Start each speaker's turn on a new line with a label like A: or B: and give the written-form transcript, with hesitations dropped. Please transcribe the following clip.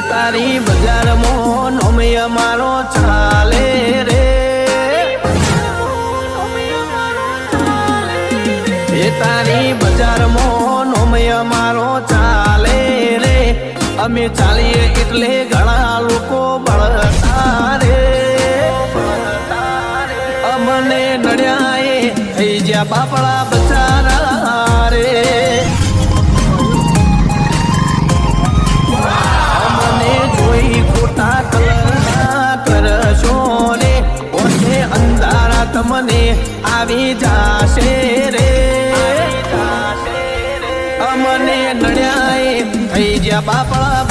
A: તારી બજારમાં નોમય મારો ચાલે રે એ તારી બજારમાં નોમય મારો ચાલે રે અમે ચાલીએ એટલે ઘણા લોકો બળતા રે અમને નડ્યા થઈ જ્યાં બાપડા બચારા રે અમને જોઈ ખોટા કલના કરશો ને ઓછે અંધારા તમને આવી જાશે રે અમને નડ્યા થઈ જ્યાં બાપડા